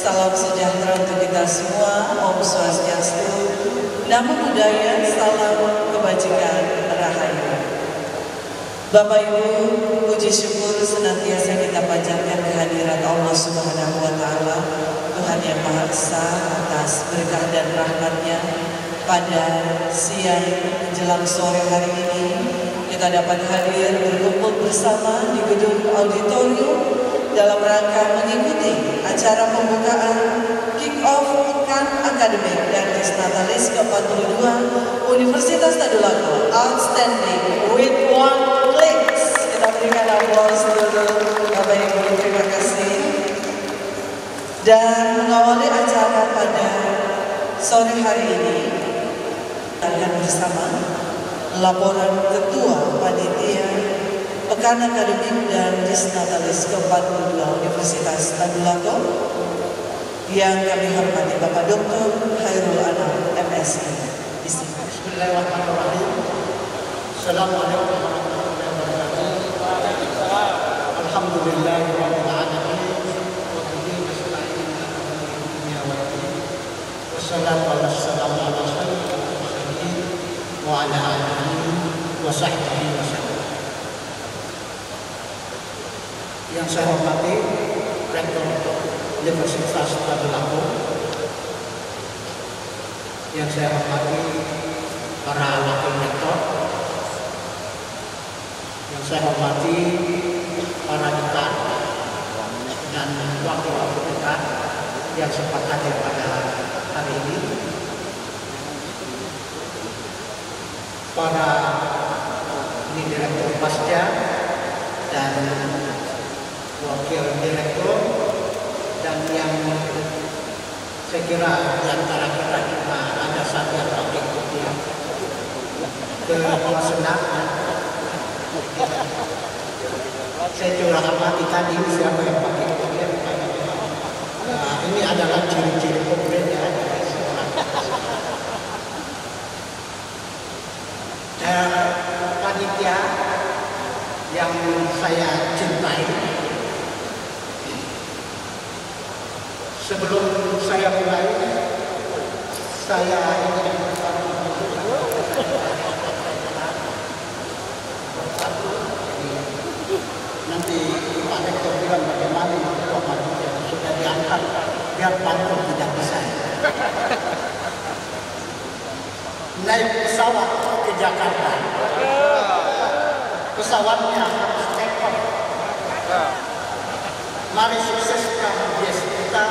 Salam sejahtera untuk kita semua. Om Swastiastu. Namo Buddhaya. Salam kebajikan rahayu. Bapak Ibu, puji syukur senantiasa kita panjatkan kehadirat Allah Subhanahu wa Ta'ala, Tuhan yang Maha Esa, atas berkah dan rahmat-Nya. Pada siang menjelang sore hari ini kita dapat hadir berkumpul bersama di gedung auditorium dalam rangka mengikuti acara pembukaan kick-off Pekan Akademik dan Disnatalis ke-42 Universitas Tadulako. Outstanding with one clicks. Kita berikan aplaus dulu Bapak Ibu, terima kasih. Dan mengawali acara pada sore hari ini akan bersama laporan Ketua Panitia Pekan Akademik dan Disnatalis ke-42 Universitas Tadulako yang kami hormati Bapak Dr. Khairul Anam, MSc. Bismillahirrahmanirrahim. Assalamualaikum warahmatullahi wabarakatuh. Alhamdulillahirabbil alamin. Wa bihi nasta'in ala dunya waddin. Wassalatu wassalamu ala wa ala alihi wa sahbihi wa sallam. Yang saya hormati Rektor Universitas Tadulako, yang saya hormati para wakil rektor, yang saya hormati para dekan dan wakil-wakil dekan yang sempat hadir pada hari ini, para ini direktur pasca dan wakil direktur, dan yang saya kira di antara kita juga ada satu yang mengikuti ke senang. Saya juga amati tadi siapa yang pakai kopiah. Ini adalah ciri-ciri konkretnya dari seorang. Dan panitia yang saya cintai, sebelum saya mulai, saya ingin nanti Pak Rektor bilang bagaimana ketua panitia sudah diangkat biar pantun tidak bisa. Naik pesawat ke Jakarta, pesawatnya harus take off. Mari sukseskan bias kita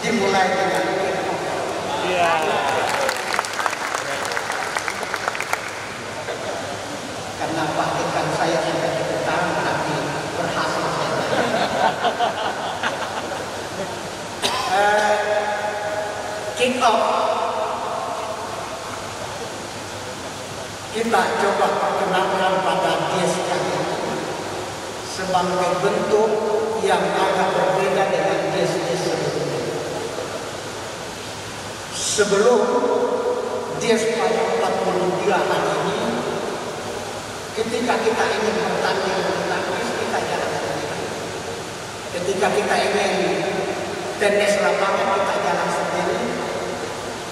dimulai dengan karena praktikan saya sudah diketahui tapi berhasil kick off kita coba perkenalkan pada dia sebagai bentuk yang agak berbeda dengan des-des sebelumnya. Sebelum des pada 42 hari ini, ketika kita ingin bertanding menangis, kita jalan sendiri. Ketika kita ingin tenis lapangan, kita jalan sendiri.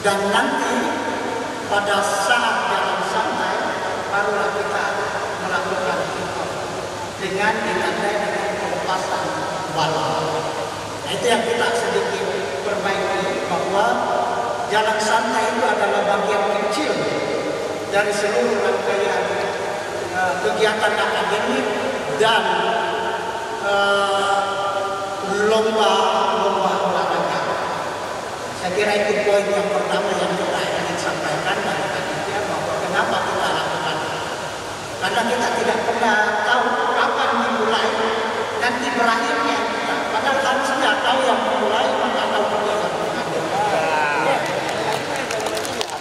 Dan nanti pada saat jalan santai, barulah kita melakukan dengan ditandai dengan pelepasan bala. Nah, itu yang kita sedikit perbaiki, bahwa jalan santai itu adalah bagian kecil dari seluruh rangkaian kegiatan akademik dan lomba olahraga. Saya kira itu poin yang pertama yang kita ingin sampaikan dari panitia, bahwa kenapa kita lakukan. Karena kita tidak pernah tahu kapan dimulai nanti berakhirnya. Padahal harusnya tahu yang memulai maka tahu juga yang mengakhir.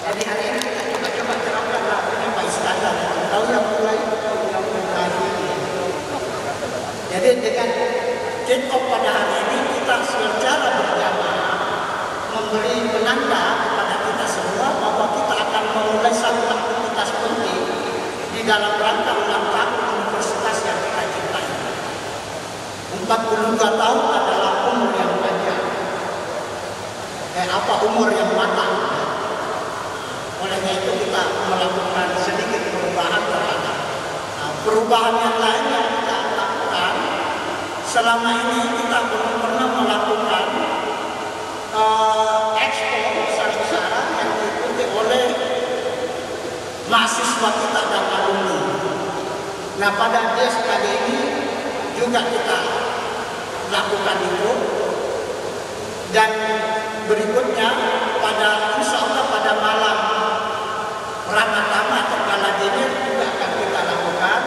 Jadi hari ini kita coba terapkan apa istilah tahu yang mulai, tahu yang berakhir. Jadi dengan kick off pada hari ini kita secara berjamaah memberi penanda kepada kita semua bahwa kita akan memulai satu aktivitas penting di dalam rangka ulang tahun universitas yang kita cintai. 42 tahun adalah umur yang panjang. umur yang matang. Olehnya itu kita melakukan sedikit perubahan terhadap perubahan yang lain yang kita lakukan. Selama ini kita belum pernah melakukan ekspor besar-besaran yang diikuti oleh mahasiswa kita dan alumni. Nah, pada DES kali ini juga kita lakukan itu, dan berikutnya insya Allah pada malam Ramadhan atau gala dinner juga akan kita lakukan.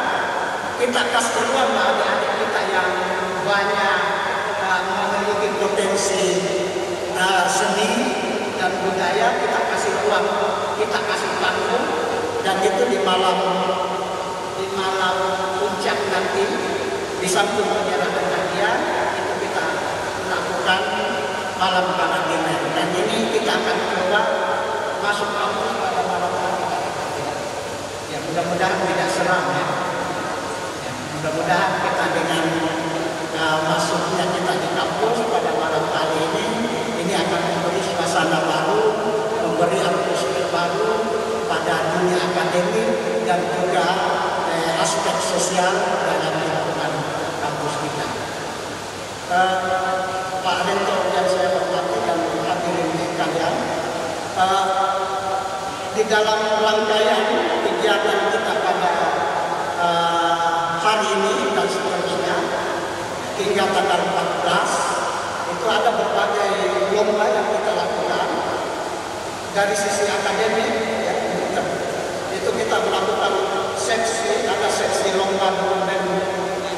Kita kasih ruang adik-adik kita yang banyak memiliki potensi seni dan budaya, kita kasih ruang, kita kasih panggung, dan itu di malam puncak nanti di samping penyerahan hadiah itu kita lakukan malam gala dinner, dan ini kita akan coba masuk kampus pada malam hari. Ya, mudah-mudahan tidak seram ya. Mudah-mudahan kita dengan masuknya kita di kampus pada malam hari ini akan memberi suasana baru, memberi atmosfer baru pada dunia akademik dan juga aspek sosial dalam lingkungan kampus kita. Pak Rektor yang saya hormati dan hadirin sekalian, di dalam rangkaian kegiatan kita pada hari ini dan seterusnya hingga tanggal 14 itu ada berbagai lomba yang kita lakukan. Dari sisi akademik ya, itu kita melakukan ada seksi lomba dokumen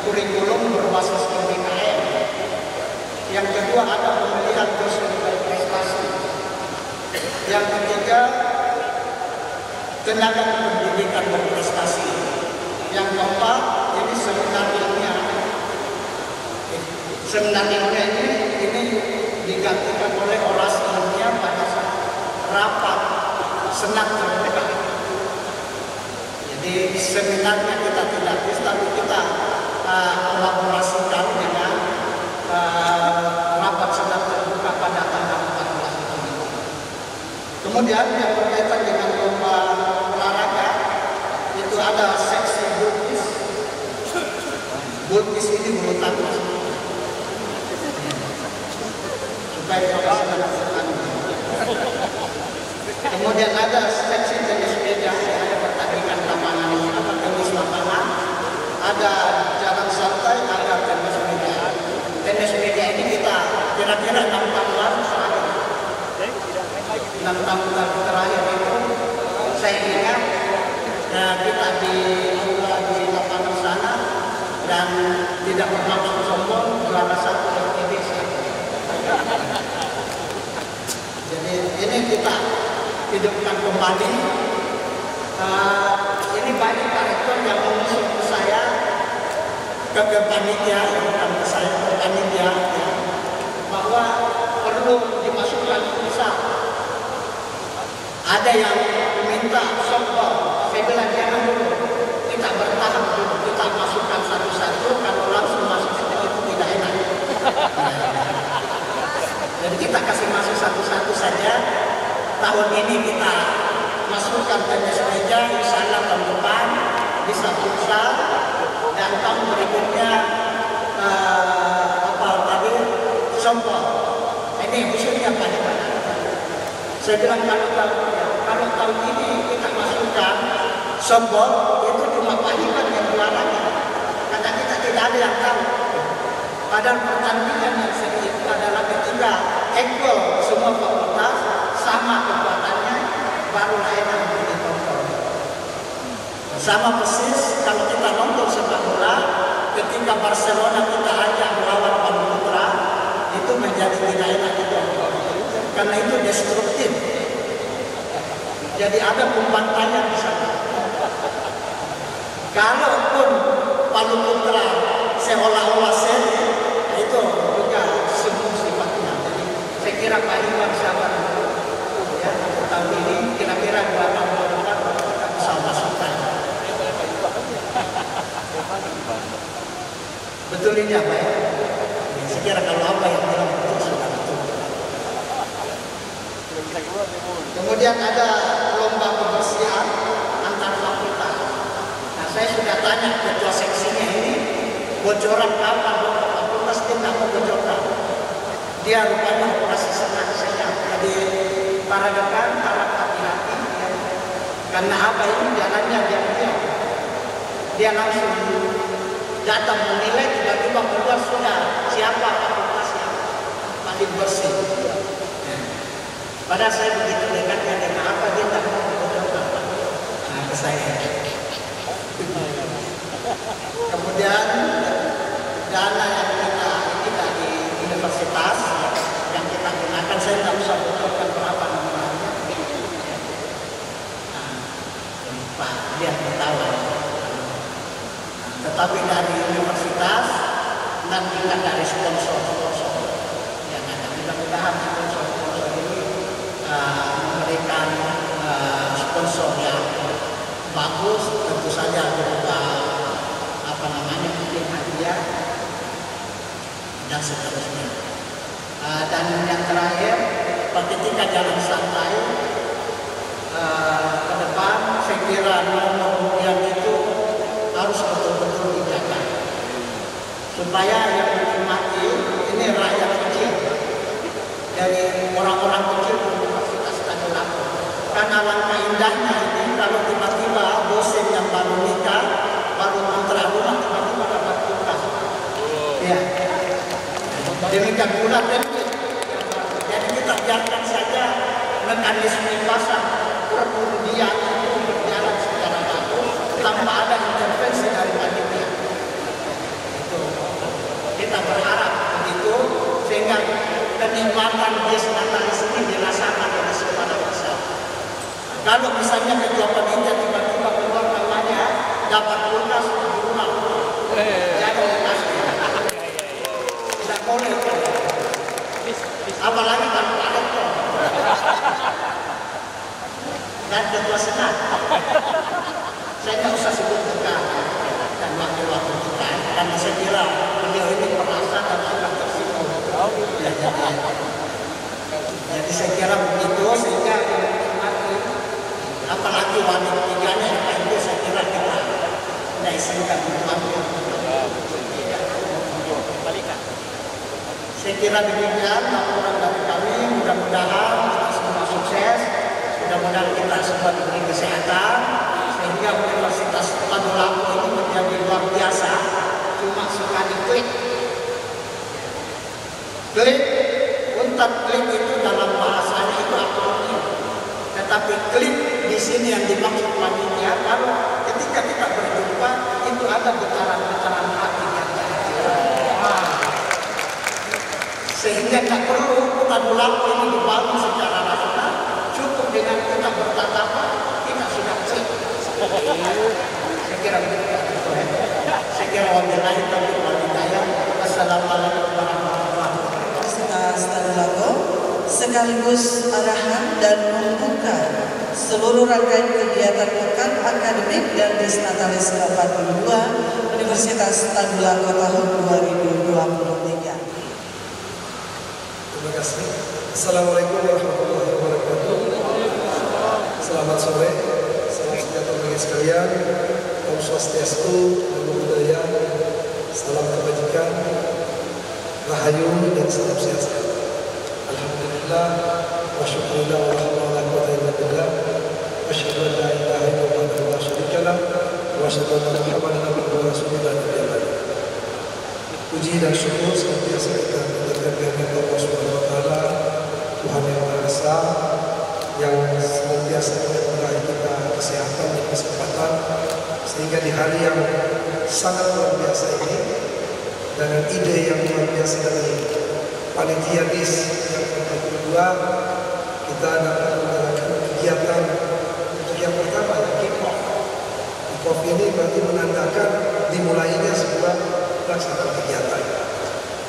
kurikulum berbasis PBKM. Yang kedua ada pemilihan dosen berprestasi. Yang ketiga tenaga pendidikan berprestasi. Yang keempat ini seminar ilmiah. Seminar ilmiah ini digantikan oleh orasi ilmiah pada saat rapat senat terbuka. Jadi seminarnya kita tidak bisa, tapi kita kolaborasikan dengan rapat senat terbuka pada tanggal 14 ini. Kemudian yang berkaitan dengan lomba olahraga itu ada seksi bulkis. Bulkis ini bulu tangkis supaya profesional. Kemudian ada seksi tenis meja, ada pertandingan lapangan, apa tenis lapangan, ada jalan santai, ada tenis meja. Tenis meja ini kita kira-kira 6 tahun terakhir. 6 tahun terakhir itu saya ingat kita di lapangan sana dan tidak bermaksud sombong juara 1 dari Indonesia. Jadi ini kita hidupkan kembali. Ini banyak karakter yang mengusung ke saya, ke panitia, bukan ke saya, ke panitia, ya, bahwa perlu dimasukkan pusat. Ada yang meminta softball, saya bilang jangan dulu, kita bertahan dulu, kita masukkan satu-satu, kalau langsung masuk itu tidak enak. Jadi kita kasih masuk satu-satu saja. Tahun ini kita masukkan tenis meja, insya Allah tahun depan bisa futsal, dan tahun berikutnya softball. Ini khususnya pada saya bilang kalau tahun ini kita masukkan softball itu cuma panikan yang juaranya, karena kita tidak ada yang tahu. Padahal pertandingan yang sedikit adalah ketika equal semua fakultas sama kekuatannya, barulah enak ditonton. Sama persis kalau kita nonton sepak bola, ketika Barcelona kita ajak melawan Putra, itu menjadi tidak enak ditonton, karena itu destruktif. Jadi ada pembantaian di sana. Kalaupun Palu Putra seolah-olah seri, itu juga semu sifatnya. Jadi saya kira Pak Iwan sabar ya, tahun ini kira-kira 2 tahun depan kita bisa masukkan. Betul ini apa ya? Saya kira kalau apa yang bilang betul sudah betul. Kemudian ada lomba kebersihan antar fakultas. Nah, saya sudah tanya ketua seksinya ini, bocoran kapan fakultas dia nggak mau bocorkan. Dia rupanya masih senang saja. Jadi para dekan harap hati-hati ya. Karena apa ini jalannya dia langsung datang menilai, tiba-tiba keluar sudah siapa fakultas yang paling bersih. Padahal saya begitu dekatnya dengan apa dia tak mau bocorkan. Nah, ke saya. Kemudian dana yang kita dari universitas yang kita gunakan, saya tidak usah bocorkan berapa namanya. Pak lihat ketawa. Tetapi dari universitas dan juga dari sponsor yang ada. Mudah-mudahan sponsor ini memberikan sponsor yang bagus, tentu saja berupa mungkin hadiah dan seterusnya. Dan yang terakhir, ketika jalan santai ke depan, saya kira nomor undian itu harus betul-betul dijaga supaya yang menikmati ini rakyat kecil dari orang-orang kecil Universitas Tadulako. Karena alangkah indahnya ini kalau tiba-tiba dosen yang baru nikah, baru kontrak rumah, tiba-tiba dapat tugas. Ya. Demikian pula template. Jadi kita biarkan saja mekanisme pasar perundian itu berjalan secara bagus tanpa ada intervensi dari panitia. Itu kita berharap begitu sehingga kenikmatan bis Natalis ini dirasakan oleh semua masyarakat. Kalau misalnya ketua panitia tiba-tiba keluar namanya dapat kulkas di rumah, jadi tidak boleh. Apalagi kalau ada tuh dan ketua senat, saya tidak usah sebut dekat dan waktu-waktu kita, karena saya kira beliau ini merasa dan akan tersinggung. Jadi saya kira begitu sehingga apalagi wanita tiganya itu saya kira kita tidak izinkan untuk ambil. Saya kira demikian laporan dari kami. Mudah-mudahan kita semua sukses, mudah-mudahan kita semua diberi kesehatan sehingga Universitas Tadulako ini menjadi luar biasa. Cuma sekali klik, untat klik itu dalam bahasanya itu akronim. Tetapi klik di sini yang dimaksud panitia, kalau ketika kita berjumpa itu ada getaran-getaran hati yang sehingga tidak perlu Tadulako ini dibangun secara rasional, cukup dengan kita bertatapan kita sudah klik. Saya kira begitu. Saya kira wabillahi taufiq wal hidayah. Assalamualaikum warahmatullahi wabarakatuh. Universitas Tadulako sekaligus arahan dan membuka seluruh rangkaian kegiatan pekan akademik dan Bisnatalis ke-42 Universitas Tadulako tahun 2023. Terima kasih. Assalamualaikum warahmatullahi wabarakatuh. Selamat sore, salam sejahtera bagi sekalian. Om Swastiastu, Namo Buddhaya, salam kebajikan, rahayu dan salam sehat. Alhamdulillah, wa syukurillah wa rahmatullahi wa barakatuh. Asyhadu an la ilaha illallah wa syarika lah, wa asyhadu anna Muhammadan abduhu wa rasuluhu. Puji dan syukur senantiasa kita panjatkan kehadirat Allah Subhanahu wa taala, Tuhan yang Maha Esa, yang senantiasa memberi kita kesehatan dan kesempatan sehingga di hari yang sangat luar biasa ini dengan ide yang luar biasa dari panitia BIS yang ke-42 kita dapat mengadakan kegiatan untuk yang pertama kick-off. Kick-off ini berarti menandakan dimulainya sebuah pelaksanaan kegiatan.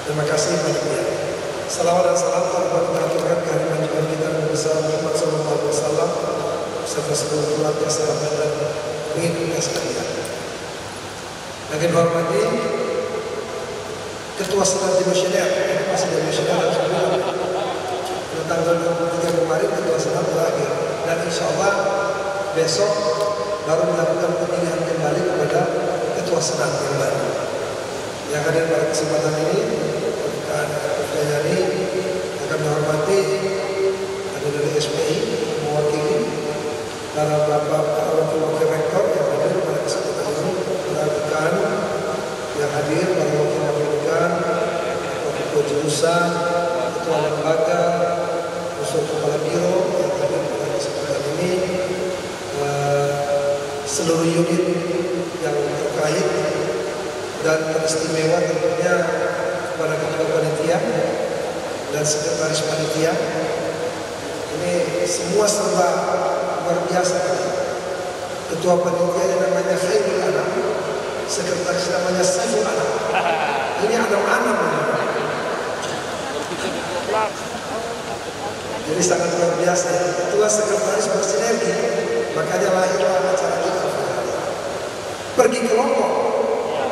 Terima kasih banyak. Salawat dan salam kita aturkan kehadiran junjungan kita Nabi besar Muhammad SAW beserta seluruh keluarga, sahabat dan pengikutnya sekalian. Yang dihormati Ketua Senat Dimisioner, ini masih Dimisioner dan tanggal 23 kemarin Ketua Senat berakhir. besok baru dilakukan pemilihan kembali kepada ketua senat yang baru. Yang hadir pada kesempatan ini, Rekan Yani akan menghormati ada dari SPI mewakili para wakil rektor yang hadir pada kesempatan ini, para dekan yang hadir, para wakil dekan, ketua jurusan, ketua lembaga, unsur kepala biro yang hadir pada kesempatan ini, seluruh unit yang terkait, dan teristimewa tentunya kepada ketua panitia dan sekretaris panitia. Ini semua serba luar biasa. Ketua panitia yang namanya Khairul Anam, sekretaris namanya Saiful Anam. Ini Anam-Anam. Jadi sangat luar biasa. Ketua sekretaris bersinergi, makanya lahirlah acara kita. Pergi ke Lombok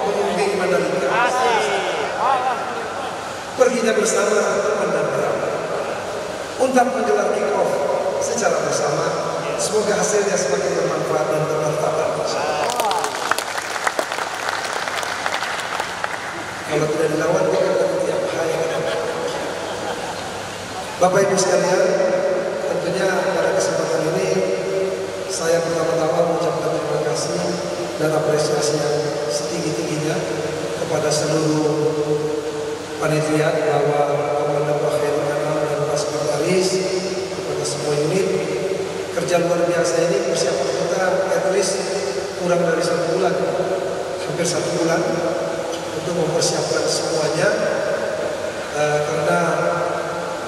mengunjungi Mandalika. Perginya bersama teman dan kerabat untuk menggelar kick-off secara bersama. Semoga hasilnya semakin bermanfaat dan bermartabat. Kalau tidak dilawan, dia akan tidak bahaya. Bapak Ibu sekalian, tentunya pada kesempatan ini saya pertama-tama mengucapkan terima kasih dan apresiasi yang setinggi-tingginya kepada seluruh panitia, bahwa Komandan Pak Khairul Anam dan Pak Sekretaris, kepada semua unit. Kerja luar biasa ini, persiapan kita at least kurang dari 1 bulan, hampir 1 bulan untuk mempersiapkan semuanya, karena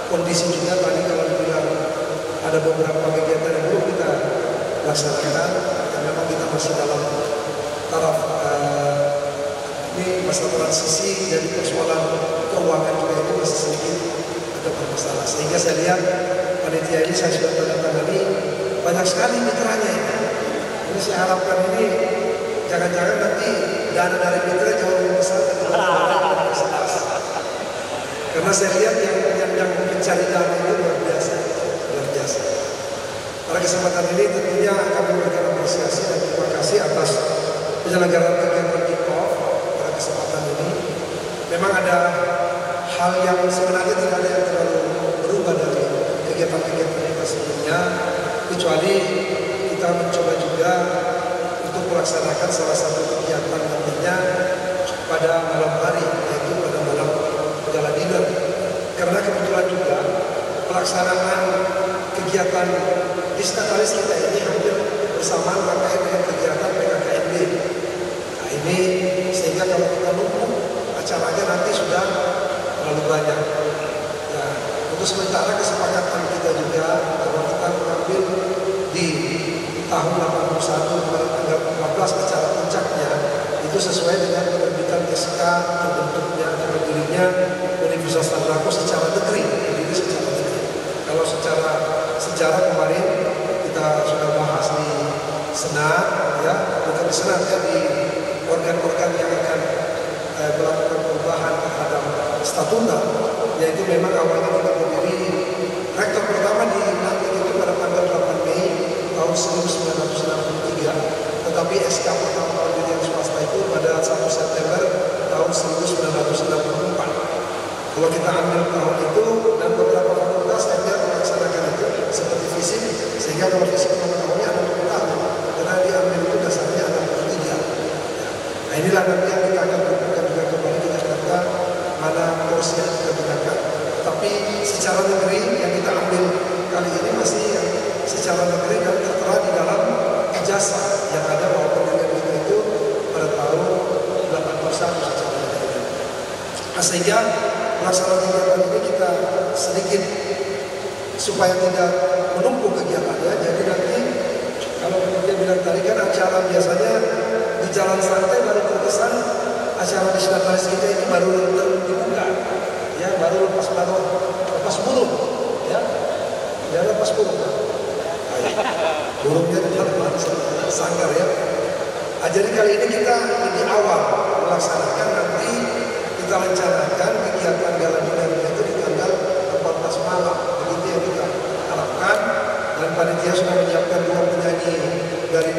kondisi juga tadi kalau dibilang ada beberapa kegiatan yang belum kita laksanakan, dan memang kita masih dalam taraf ini masa transisi dari persoalan keuangan juga itu masih sedikit ada bermasalah. Sehingga saya lihat panitia ini saya sudah tanda tangani banyak sekali mitranya ini. Ini saya harapkan ini jangan-jangan nanti dana dari mitra jauh lebih besar dari universitas. Karena saya lihat yang mencari dana itu luar biasa, luar biasa. Pada kesempatan ini tentunya kami memberikan apresiasi dan terima kasih atas penyelenggaraan kegiatan kick-off pada kesempatan ini. Memang ada hal yang sebenarnya tidak ada yang terlalu berubah dari kegiatan-kegiatan kita sebelumnya, kecuali kita mencoba juga untuk melaksanakan salah satu kegiatan nantinya pada malam hari, yaitu pada malam gala dinner. Karena kebetulan juga pelaksanaan kegiatan Disnatalis kita ini hampir bersamaan rangkaian dengan kegiatan PKKMB. Nah ini sehingga kalau kita numpuk acaranya nanti sudah terlalu banyak. Ya, untuk sementara kesepakatan kita juga bahwa kita mengambil di tahun 81 tanggal 14 acara puncaknya itu sesuai dengan penerbitan SK terbentuknya berdirinya Universitas Tanggerang secara negeri, berdiri secara negeri. Kalau secara sejarah kemarin kita sudah bahas di Senat, ya, bukan di Senat ya, di organ-organ yang akan melakukan perubahan terhadap statuta, yaitu memang awalnya kita berdiri rektor pertama dilantik itu pada tanggal 8 Mei tahun 1963, tetapi SK pertama pendidikan swasta itu pada 1 September tahun 1964. Kalau kita ambil tahun itu dan beberapa fakultas yang melaksanakan itu seperti fisik, sehingga kalau fisik tahunnya ada 2 tahun, karena diambil itu dasarnya ada 3. Nah inilah nanti yang kita akan lakukan juga kembali di Jakarta, mana kursi yang kita gunakan. Tapi secara negeri yang kita ambil kali ini masih yang secara negeri dan tertera di dalam ijazah yang ada bahwa pendidikan kita itu pada tahun 81 secara negeri. Nah, sehingga pelaksanaan kegiatan ini kita sedikit supaya tidak menumpuk kegiatannya. Jadi nanti kalau dia bilang tadi kan acara biasanya di jalan santai baru terkesan, acara di Disnatalis kita ini baru dibuka, ya, baru lepas burung, ya lepas burung. Burungnya di depan sanggar ya. Nah, jadi kali ini kita di awal melaksanakan, nanti kita rencanakan kegiatan gala dinnernya itu di tanggal 14 malam. Begitu yang kita harapkan, dan panitia sudah menyiapkan 2 penyanyi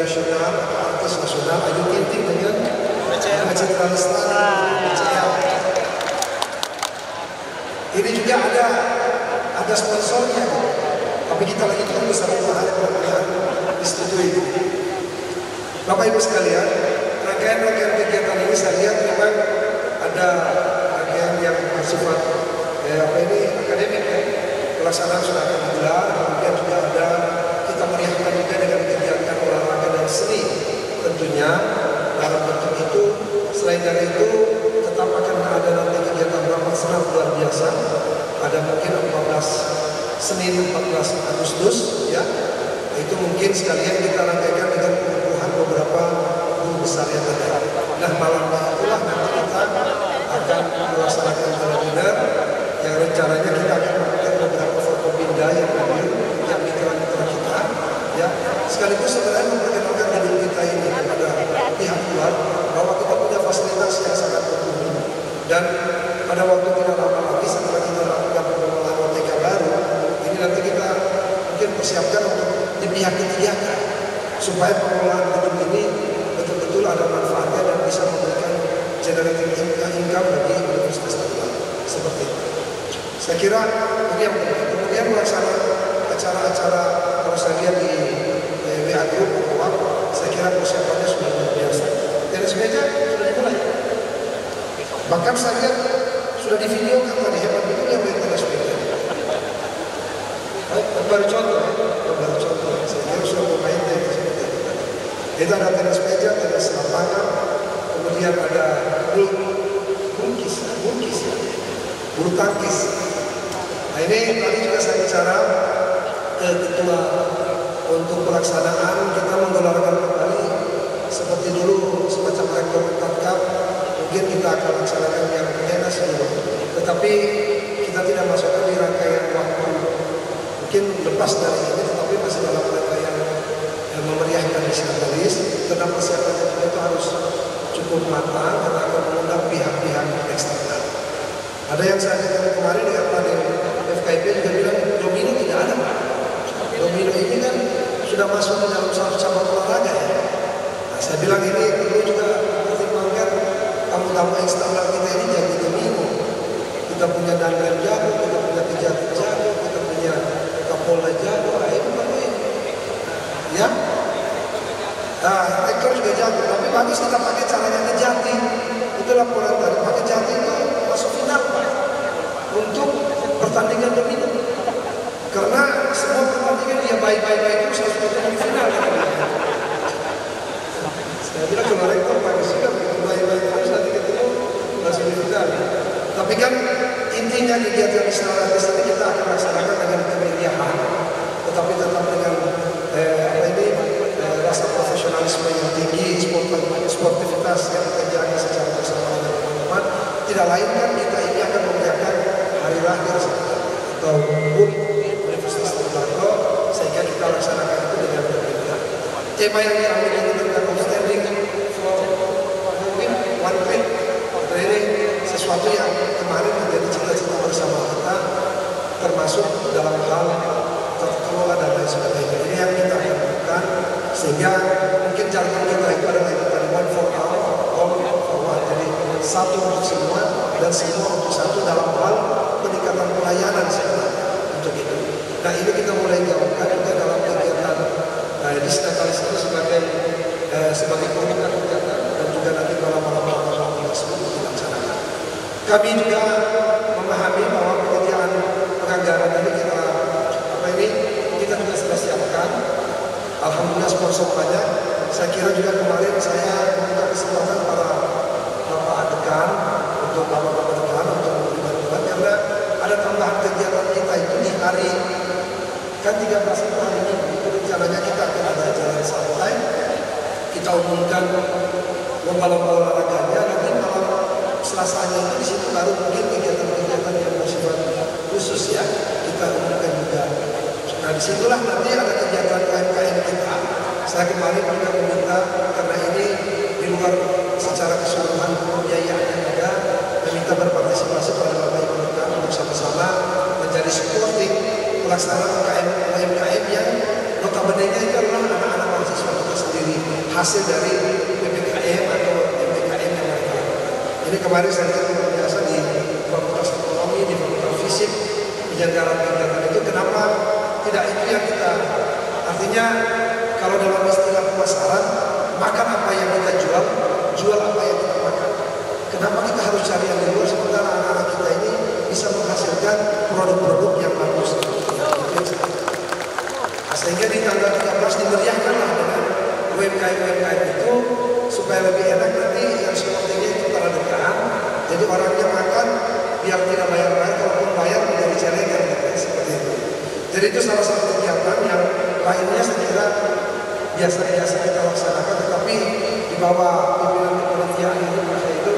nasional atau artis nasional Ayu Ting dengan Citra Lestari, BCL. Ini juga ada sponsornya, tapi kita lagi tunggu sampai hari mudah-mudahan disetujui. Bapak Ibu sekalian, rangkaian kegiatan ini saya lihat memang ada rangkaian yang bersifat akademik ya. Pelaksanaan sudah akan digelar, kemudian juga ada kita meriahkan juga dengan kegiatan olahraga dan seni. Tentunya dalam bentuk itu, selain dari itu tetap akan ada nanti kegiatan rapat senam luar biasa. Ada mungkin 14 Senin 14 Agustus ya. Itu mungkin sekalian kita rangkaikan dengan pengukuhan beberapa guru besar yang ada. Nah malamnya itulah nanti kita akan melaksanakan gala dinner yang rencananya kita akan melakukan beberapa forkopimda yang hadir, yang mitra-mitra kita ya. Sekaligus sebenarnya memperkenalkan diri kita ini kepada pihak luar bahwa kita punya fasilitas yang sangat mumpuni. Dan pada waktu tidak lama lagi setelah kita lakukan pengelolaan OTK baru, ini nanti kita mungkin persiapkan untuk di pihak ketiga supaya pengelolaan gedung ini betul-betul ada manfaatnya dan bisa memberikan generating income bagi Universitas Tadulako seperti itu. Saya kira ini yang penting. Kemudian melaksanakan acara-acara kalau saya lihat di WA Group, saya kira persiapannya sudah luar biasa. Tenis meja sudah dimulai. Bahkan saya lihat sudah di video kan tadi hebat betul yang main tenis meja. Baru contoh, saya kira sudah bermain tenis meja. Kita ada tenis meja, tenis lapangan, kemudian ada bulu tangkis. Nah ini tadi juga saya bicara ke ketua untuk pelaksanaan, kita menggelarkan kembali seperti dulu semacam rekor cup, mungkin kita akan laksanakan yang tenis dulu. Tetapi kita tidak masukkan di rangkaian waktu mungkin lepas dari ini, tetapi masih dalam rangkaian memeriahkan Islatalis. Karena persiapannya juga itu harus cukup matang karena akan mengundang pihak-pihak eksternal. Ada yang saya katakan kemarin dengan panel FKIP juga bilang domino tidak ada. Domino ini kan sudah masuk ke dalam satu cabang olahraga ya. Nah, saya bilang ini perlu juga pertimbangkan tamu-tamu eksternal kita ini jadi domino. Kita punya Dandan jago, kita punya Kejati jago, kita punya Kapolda jago, ini perlu ini. Ya. Nah, ekor juga jago, tapi bagus kita pakai caranya Kejati. Itu laporan tadi, pakai Kejati itu masuk final Pak, untuk pertandingan domino. Karena semua pertandingan dia baik-baik terus harus ketemu di final. Saya bilang kalau rektor bagus juga begitu baik-baik terus nanti ketemu masuk di final. Tapi kan intinya kegiatan Islatalis ini kita akan laksanakan dengan kemeriahan, tetapi tetap dengan rasa profesionalisme yang tinggi, sportivitas yang kita jaga secara bersama dengan teman-teman. Tidak lain kan kita ini akan memeriahkan hari lahir atau Universitas Tadulako, sehingga kita laksanakan itu dengan berbeda. Tema yang diambil ini tentang outstanding for one win. Ini sesuatu yang kemarin menjadi cita-cita bersama kita, termasuk dalam hal tata kelola dan lain sebagainya. Ini yang kita akan lakukan, sehingga mungkin jargon kita itu adalah one for all, all for one. Jadi satu untuk semua dan semua untuk satu dalam hal peningkatan pelayanan sebenarnya untuk itu. Nah ini kita mulai gaungkan juga dalam kegiatan di Islatalis itu sebagai komunitas kegiatan dan juga nanti malam-malam tersebut dilaksanakan. Kami juga memahami bahwa pekerjaan penganggaran ini kita juga sudah siapkan. Alhamdulillah sponsor banyak. Saya kira juga kemarin saya membuka kesempatan para bapak dekan untuk bapak-bapak dekan untuk memberi bantuan karena ada tambahan kegiatan kita itu di hari kan 13 itu hari ini rencananya kita akan ada jalan santai, kita umumkan lomba-lomba olahraganya, nanti malam Selasanya itu di situ baru mungkin kegiatan-kegiatan yang bersifat khusus ya kita umumkan juga. Nah disitulah nanti ada kegiatan KMKM kita. Saya kemarin juga meminta karena ini di luar secara keseluruhan pembiayaannya juga meminta berpartisipasi pada Bapak Ibu rekan untuk sama-sama menjadi supporting pelaksanaan UMKM yang notabene itu adalah anak-anak mahasiswa kita sendiri. hasil dari PPKM atau MPKM yang mereka. Ini kemarin saya lihat luar biasa di Fakultas Ekonomi, di Fakultas Fisik, penyelenggaraan kegiatan itu. Kenapa tidak itu yang kita, artinya kalau dalam istilah pemasaran, makan apa yang kita jual, jual apa yang kita makan. Kenapa kita harus cari yang di luar sementara anak-anak kita ini bisa menghasilkan produk-produk yang bagus. Sehingga di tanggal 13 dimeriahkanlah dengan UMKM itu supaya lebih enak nanti yang sepertinya itu terdekat. Jadi orangnya makan biar tidak bayar-bayar, kalaupun bayar menjadi celengan seperti itu. Jadi itu salah satu kegiatan yang lainnya saya kira biasa-biasa kita laksanakan, tetapi di bawah pimpinan kepanitiaan itu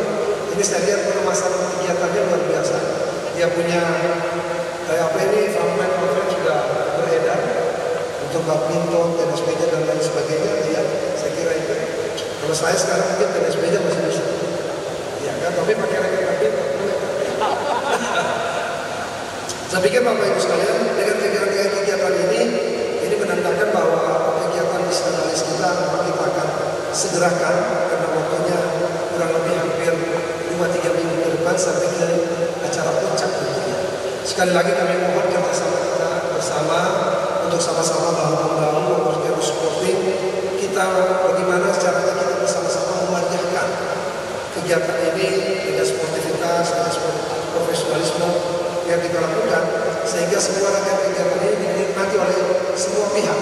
ini saya lihat permasalahan kegiatannya luar biasa. Dia punya apa ini Farmland Conference sudah beredar untuk badminton, tenis meja dan lain sebagainya. Ya, saya kira itu. Kalau saya sekarang mungkin tenis meja masih bisa. Ya kan, tapi pakai raket badminton. Saya pikir Bapak Ibu sekalian, dengan kegiatan ini menandakan bahwa kegiatan nasionalis kita akan segerakan karena waktunya kurang lebih hampir 2-3 minggu ke depan sampai ke acara puncak tentunya. Sekali lagi kami mohon kerjasama kita bersama untuk sama-sama bahu-membahu untuk supporting kita, bagaimana caranya kita bersama-sama memanjangkan kegiatan ini dengan sportivitas, dengan profesionalisme yang kita lakukan, sehingga semua rangkaian kegiatan ini dinikmati oleh semua pihak,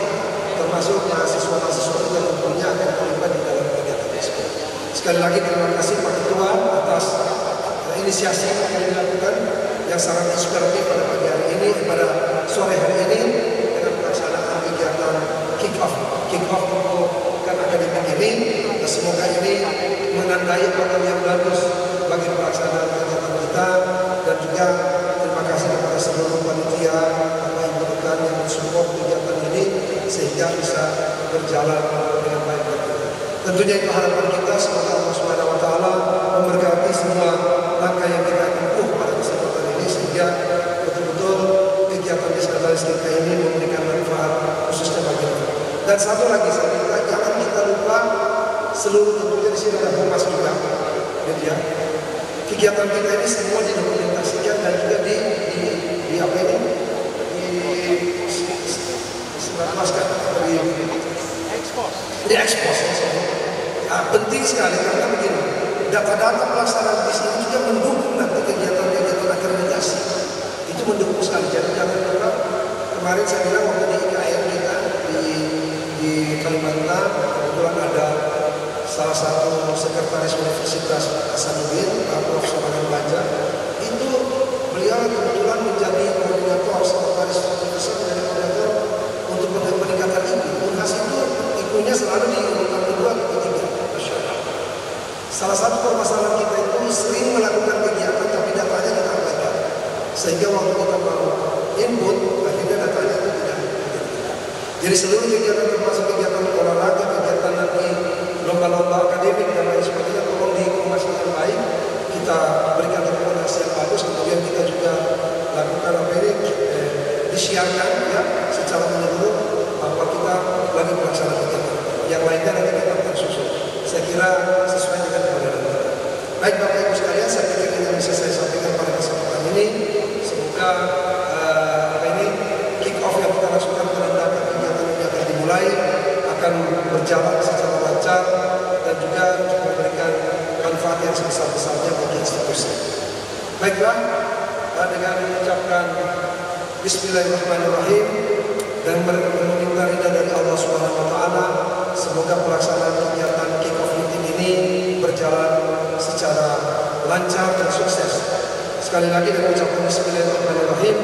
termasuk mahasiswa-mahasiswa yang tentunya akan terlibat di dalam kegiatan tersebut. Sekali lagi terima kasih Pak Ketua atas inisiasi yang dilakukan yang sangat inspiratif pada pagi hari ini, pada sore hari ini dengan pelaksanaan kegiatan kick-off untuk kan akademik ini. Dan semoga ini menandai awal yang bagus bagi pelaksanaan kegiatan kita, dan juga terima kasih kepada seluruh panitia Bapak Ibu rekan yang mensupport kegiatan ini sehingga bisa berjalan dengan baik. Tentunya itu harapan kita, semoga Allah Subhanahu wa taala memberkati semua langkah yang kita tempuh pada kesempatan ini sehingga betul-betul kegiatan nasionalis kita ini memberikan manfaat khususnya bagi kita. Dan satu lagi saya minta, jangan kita lupa seluruh, tentunya di sini ada humas juga, ya. Kegiatan kita ini semua didokumentasikan dan juga di apa ini di ekspos. Nah, penting sekali karena begini, data-data pelaksanaan di sini juga mendukung nanti kegiatan-kegiatan akreditasi. Itu mendukung sekali. Jadi jangan lupa, kemarin saya bilang waktu di IKN kita di Kalimantan, kebetulan ada salah satu sekretaris Universitas Hasanuddin, Pak Prof. Somangan Baja, itu beliau kebetulan menjadi koordinator, sekretaris universitas menjadi koordinator untuk peningkatan IPI. Unhas itu IPI-nya selalu di urutan kedua atau ketiga. Salah satu permasalahan kita itu sering melakukan kegiatan tapi datanya kita abaikan, sehingga waktu kita mau input akhirnya datanya itu tidak. Jadi seluruh kegiatan termasuk kegiatan olahraga, kegiatan nanti lomba-lomba akademik dan lain sebagainya tolong dikemas dengan baik, kita berikan rekomendasi yang bagus, kemudian kita juga lakukan apa ini disiarkan ya secara menyeluruh bahwa kita lagi melaksanakan kegiatan. Yang lainnya nanti kita akan susun. Saya kira sesuai dengan kebenaran. Baik Bapak Ibu sekalian, saya pikir ini yang bisa saya sampaikan pada kesempatan ini. Semoga apa ini kick off yang kita lakukan terhadap kegiatan yang akan dimulai akan berjalan secara lancar dan juga memberikan manfaat yang sebesar-besarnya bagi institusi. Baiklah, dengan mengucapkan Bismillahirrahmanirrahim dan meminta ridha dari Allah Subhanahu wa taala, semoga pelaksanaan kegiatan kick-off meeting ini berjalan secara lancar dan sukses. Sekali lagi dengan ucapan Bismillahirrahmanirrahim.